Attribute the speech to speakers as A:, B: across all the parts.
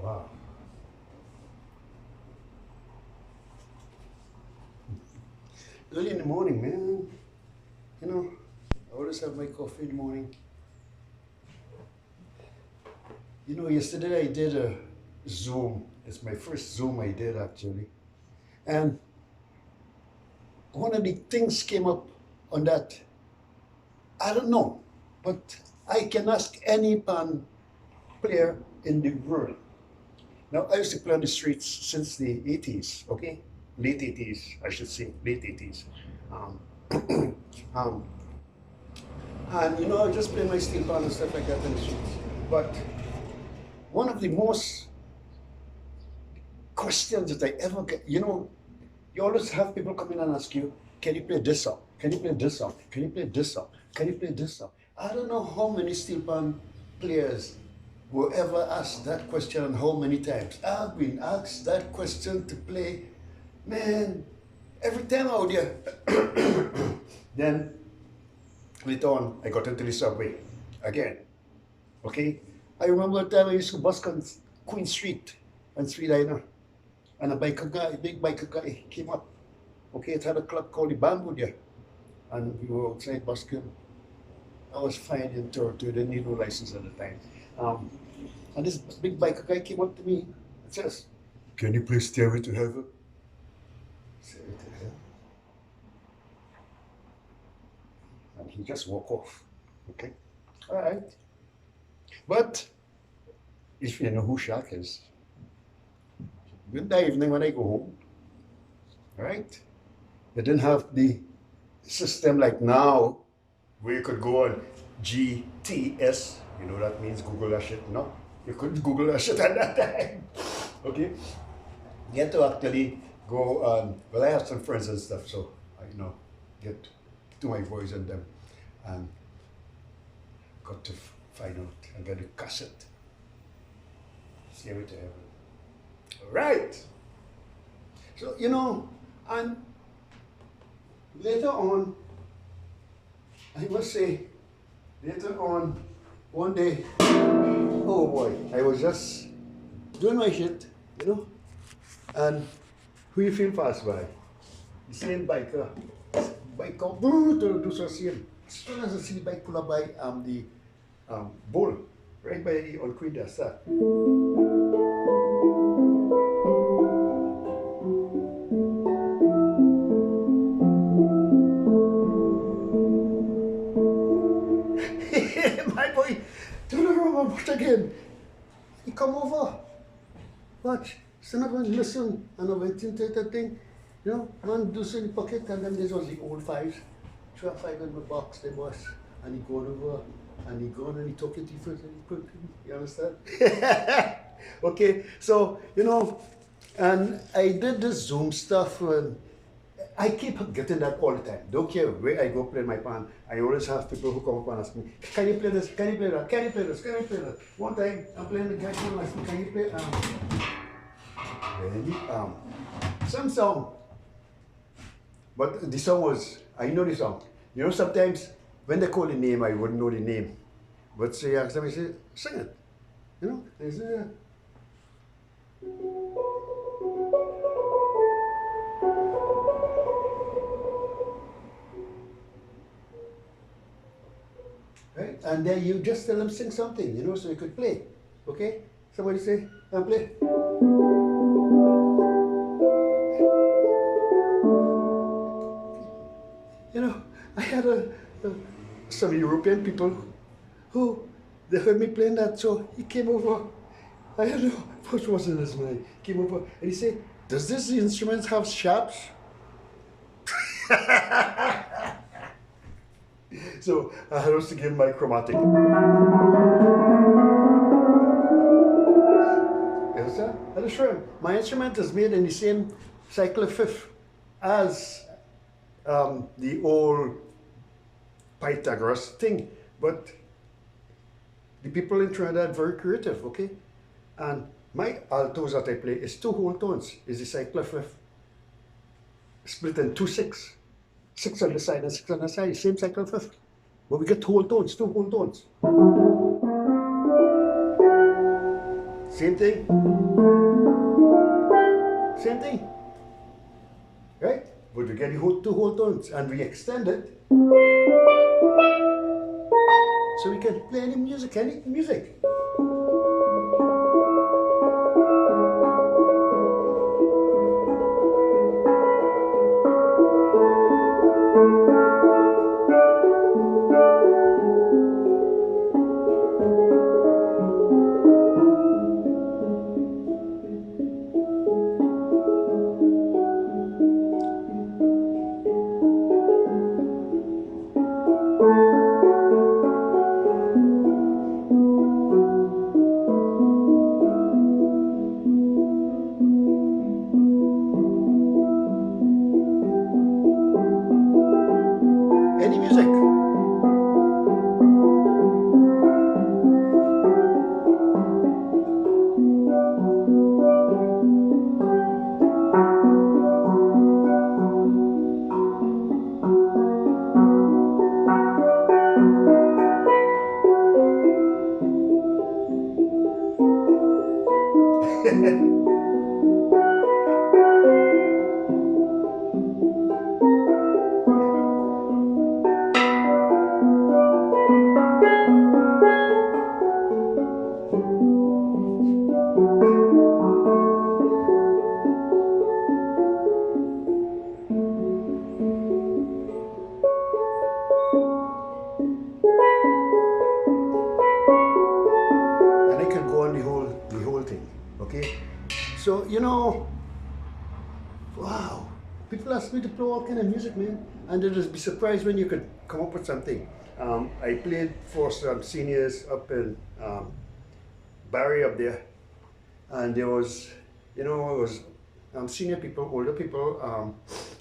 A: Wow. Early in the morning, man. You know, I always have my coffee in the morning. You know, yesterday I did a Zoom. It's my first Zoom I did actually. And one of the things came up on that. I don't know, but I can ask any pan player in the world. Now, I used to play on the streets since the 80s, okay? Late 80s, I should say, late 80s. Um, um, and, you know, I just play my steel pan and stuff like that in the streets. But one of the most questions that I ever get, you know, you always have people come in and ask you, can you play this song? Can you play this song? Can you play this song? Can you play this song? I don't know how many steel pan players were ever asked that question and how many times. I've been asked that question to play, man, every time out there. Then later on, I got into the subway again. Okay? I remember the time I used to bus on Queen Street and Street Liner. And a biker guy, a big biker guy came up. Okay, it had a club called the Bamboo there. And we were outside busking. I was fine in Toronto, didn't need no license at the time. And this big biker guy came up to me and says, can you play Stairway to Heaven? Stairway to Heaven. And he just walked off. Okay? All right. But if you know who Shaq is, in the evening when I go home, right? They didn't have the system like now where you could go on GTS. You know that means Google that shit. No, you couldn't Google that shit at that time. Okay? You had to actually go on. Well, I have some friends and stuff, so I get to my voice and them and got to find out. I got a cassette. Stairway to Heaven. Right. So, and later on, I must say, later on, one day, oh boy, I was just doing my shit, and who you feel pass by? The same biker, to so same. As soon as I see the bike pull up by the bull, right by on Queen there, sir. My boy, turn around and watch again. He come over. Watch. Stand up and listen. And I went into that thing. Man do so in the pocket, and then there was the old fives. 3 or 5 in the box, they was. And he gone over, and he gone and he took it first, and he put it. You understand? Okay, so, and I did this Zoom stuff, and I keep getting that all the time. Don't care where I go play my pan. I always have people who come up and ask me, can you play this? Can you play that? Can you play this? Can you play that? One time, I'm playing the guy and ask me, can you play some song? But the song was, I know the song. Sometimes when they call the name, I wouldn't know the name. But say, somebody say, sing it. I say, right? And then you just tell them sing something, so you could play. Okay? Somebody say, and play. I had some European people who, they heard me playing that, so he came over. I don't know what was in his mind. Came over and he said, does this instrument have sharps? So I had to give my chromatic. Yes, sir? I assure him, my instrument is made in the same cycle fifth as the old Pythagoras thing, but the people in Trinidad are very creative, okay? And my altos that I play is 2 whole tones, is the cycle fifth split in 2 6. 6 on the side and 6 on the side, same cycle fifth. But we get 2 whole tones, 2 whole tones. Same thing. Same thing, right? But we get the whole two whole tones and we extend it so we can play any music, any music. Any music. And I can go on the whole thing. Okay? So wow. People ask me to play all kind of music, man. And they'll just be surprised when you could come up with something. I played for some seniors up in Barry up there. And there was, it was senior people, older people,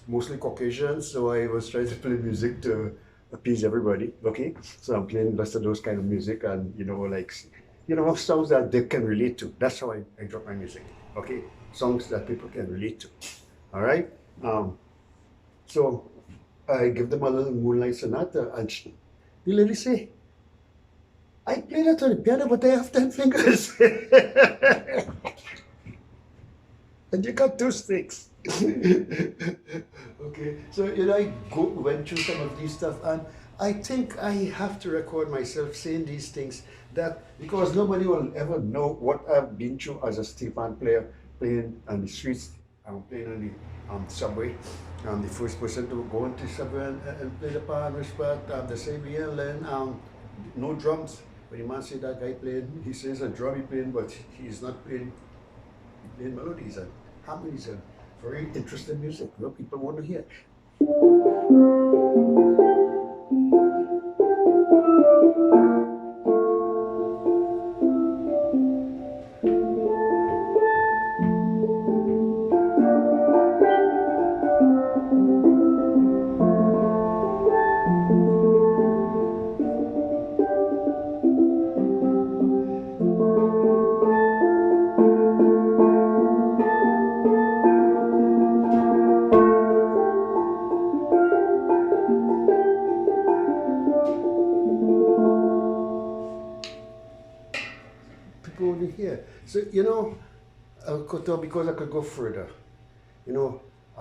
A: mostly Caucasians. So I was trying to play music to appease everybody. Okay? So I'm playing lots of those kind of music and, songs that they can relate to. That's how I drop my music. Okay? Songs that people can relate to. All right? So I give them a little Moonlight Sonata, and the lady say, I play that on the piano, but I have 10 fingers. And you got 2 sticks. Okay, so I went through some of these stuff, and I think I have to record myself saying these things because nobody will ever know what I've been through as a steel pan player, playing on the streets. I'm playing on the subway. I'm the first person to go into the subway and play the pan, but the same year learn no drums. When the man said that guy played, he says a drum he playing, but he's not playing. He's playing melodies and harmonies and very interesting music. People want to hear. People over here. So, because I could go further. I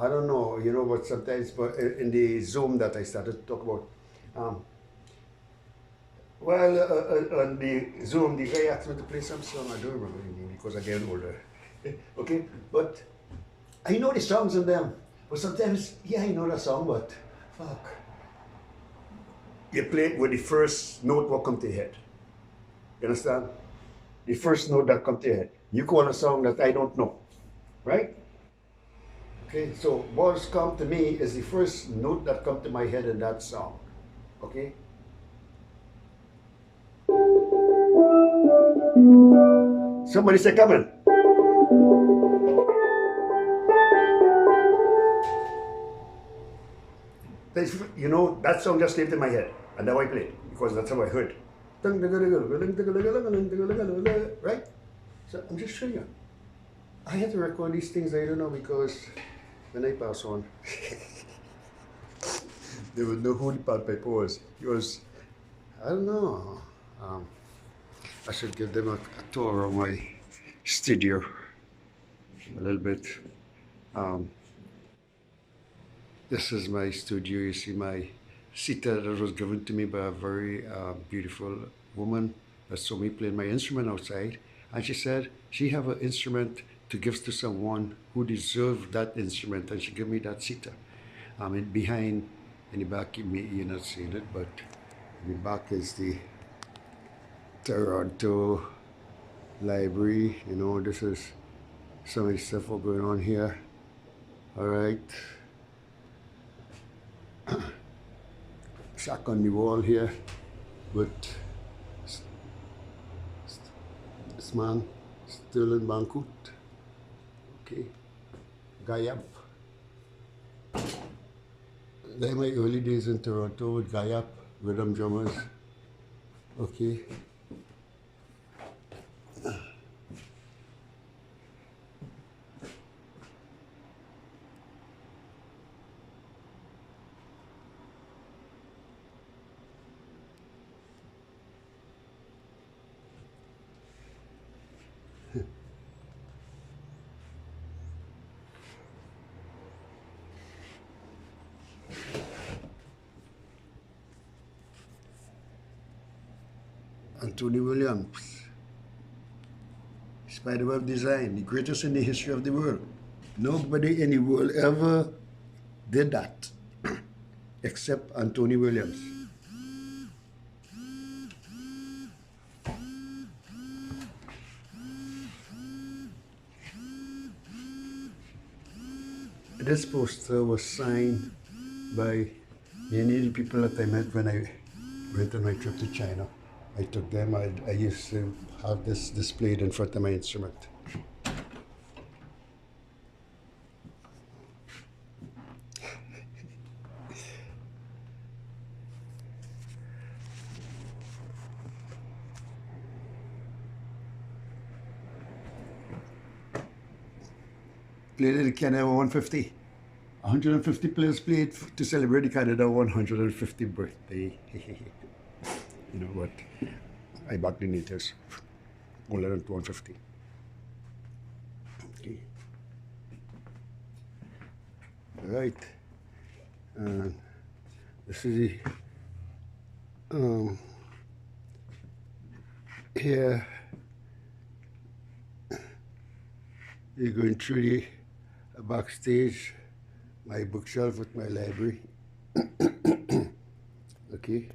A: don't know, but sometimes, but in the Zoom that I started to talk about, on the Zoom, the guy asked me to play some song. I don't remember the name because I'm getting older. Okay, but I know the songs in them. But sometimes, I know the song, but fuck. You play it with the first note what comes to your head. You understand? The first note that comes to your head. You call a song that I don't know, right? Okay, so what comes to me is the first note that comes to my head in that song. Okay? Somebody say, come in. That song just came to my head, and now I play it because that's how I heard. Right? So I'm just showing you. I had to record these things, I don't know, because when I pass on, they would know who the Pied Piper was. He was, I don't know. I should give them a tour of my studio. a little bit. Um, this is my studio. You see my sitar that was given to me by a very beautiful woman that saw me playing my instrument outside. And she said she have an instrument to give to someone who deserved that instrument, and she gave me that sitar. Behind in the back, you're not seeing it, but in the back is the Toronto Library. You know, this is some of the stuff going on here. All right. Shack on the wall here with this man, Sterling Bancoot. Okay. Gayap. They're my early days in Toronto with Gayap, rhythm drummers. Okay. Anthony Williams, Spiderweb design, the greatest in the history of the world. Nobody in the world ever did that except Anthony Williams. This poster was signed by many of the people that I met when I went on my trip to China. I took them, I used to have this displayed in front of my instrument. Played at the Canada 150. 150 players played to celebrate the Canada 150th birthday. You know what? I back the natives. Older than 150. Okay. Right. And this is the here you're going through the backstage, my bookshelf with my library. Okay.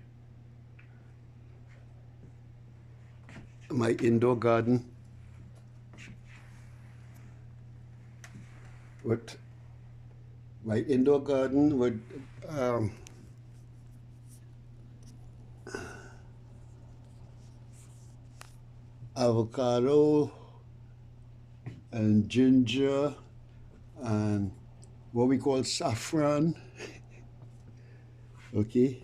A: My indoor garden with avocado and ginger and what we call saffron. Okay.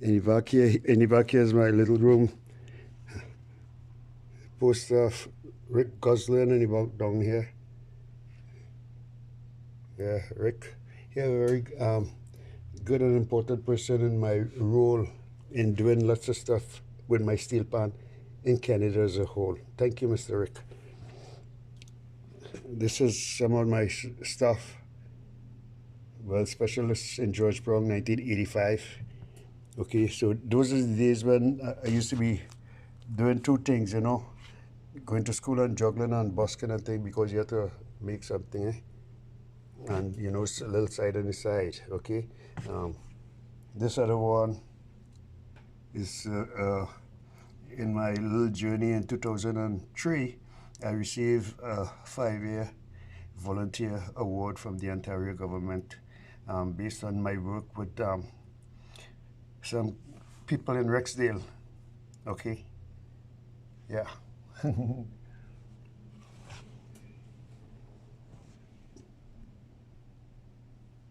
A: In the back here is my little room. Poster of Rick Goslin in the back down here. Yeah, Rick. He a very good and important person in my role in doing lots of stuff with my steel pan in Canada as a whole. Thank you, Mr. Rick. This is some of my stuff. Well, specialists in Georgetown, 1985. Okay, so those are the days when I used to be doing two things, you know, going to school and juggling and busking and things because you have to make something, eh? And you know, it's a little side on the side. Okay, this other one is in my little journey in 2003. I received a 5-year volunteer award from the Ontario government based on my work with some people in Rexdale. Okay, yeah.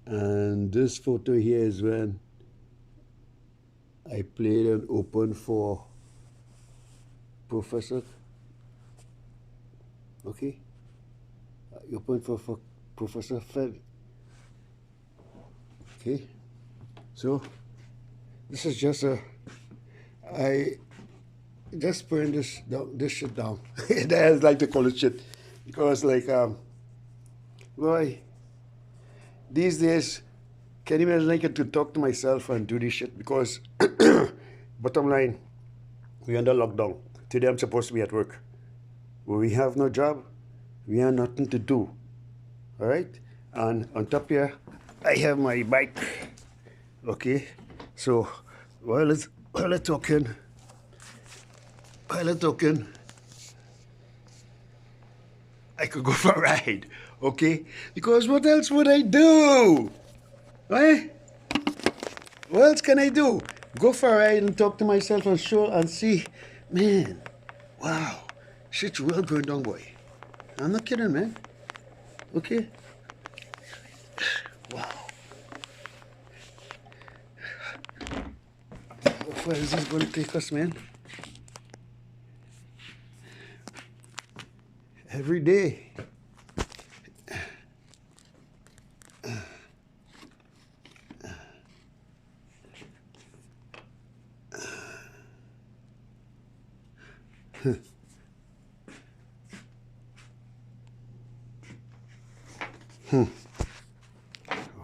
A: And this photo here is when I played an open for Professor. Okay, open for Professor Fed. Okay, so this is just just burn this down, this shit down. I like to call it shit because, like, boy, these days, can't even like it to talk to myself and do this shit because, bottom line, we're under lockdown. Today I'm supposed to be at work. Well, we have no job. We have nothing to do. All right. And on top here, I have my bike. Okay. So while I'm talking, while I'm talking, I could go for a ride. Okay. Because what else would I do? Right? What else can I do? Go for a ride and talk to myself and show and see, man, wow, shit's well going down, boy. I'm not kidding, man. Okay? Wow. How far is this going to take us, man? Every day.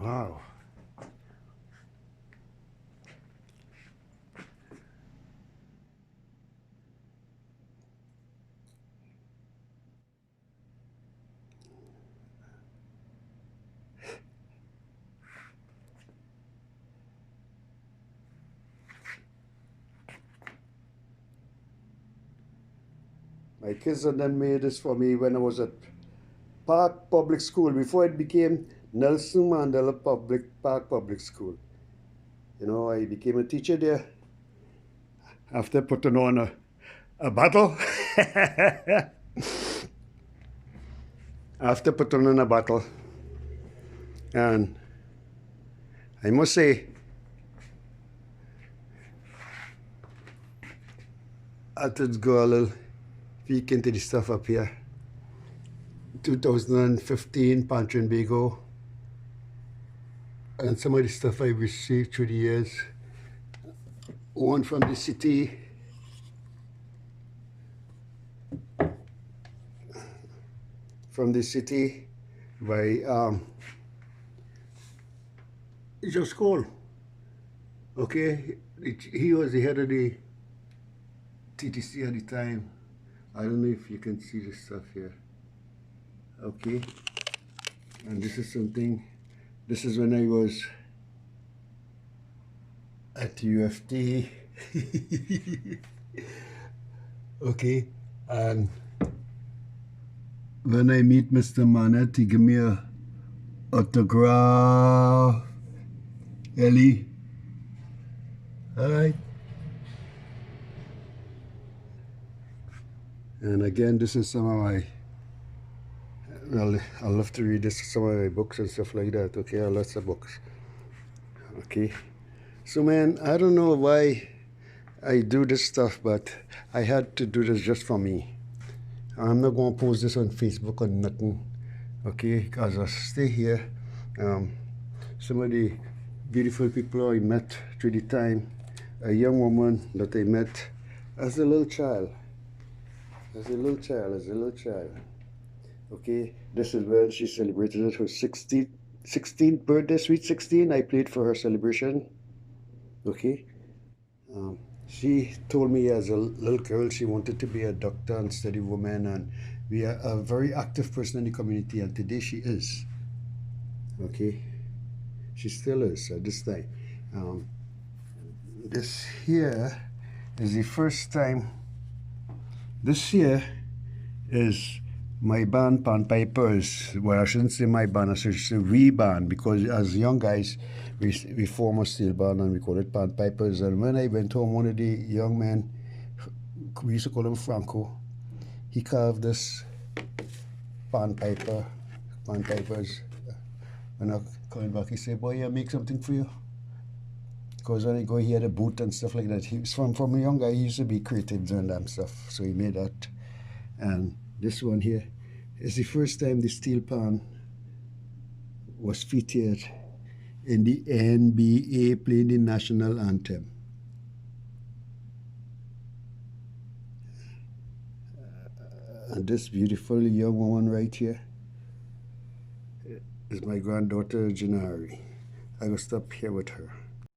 A: Wow. My kids and them made this for me when I was at Park Public School before it became Nelson Mandela Park Public School. You know, I became a teacher there after putting on a battle. After putting on a battle. And I must say, I had go a little peek into the stuff up here. 2015 Trinbago, and some of the stuff I received through the years. One from the city, by Just Cole. Okay, he was the head of the TTC at the time. I don't know if you can see this stuff here. Okay, and this is something, this is when I was at UFT. Okay, and when I meet Mr. Manet, he give me a autograph. Ellie, all right. And again, this is some of my, well, I love to read this, some of my books and stuff like that. Okay, I lots of books. Okay, so man, I don't know why I do this stuff, but I had to do this just for me. I'm not going to post this on Facebook or nothing, okay, because I stay here. Some of the beautiful people I met through the time, a young woman that I met as a little child. Okay, this is when she celebrated her 16th birthday, sweet 16. I played for her celebration. Okay, she told me as a little girl she wanted to be a doctor and steady woman, and be a very active person in the community, and today she is. Okay, she still is at this time. This here is the first time. This here is my band, Pan Pipers. Well, I shouldn't say my band, I should say we band, because as young guys, we form a steel band and we call it Pan Pipers. And when I went home, one of the young men, we used to call him Franco, he carved this Pan Pipers. When I coming back, he said, boy, I make something for you. Because when I go, he had a boot and stuff like that. He was from a young guy, he used to be creative doing that stuff. So he made that. And this one here is the first time the steel pan was featured in the NBA playing the national anthem. And this beautiful young woman right here is my granddaughter Janari. I will stop here with her.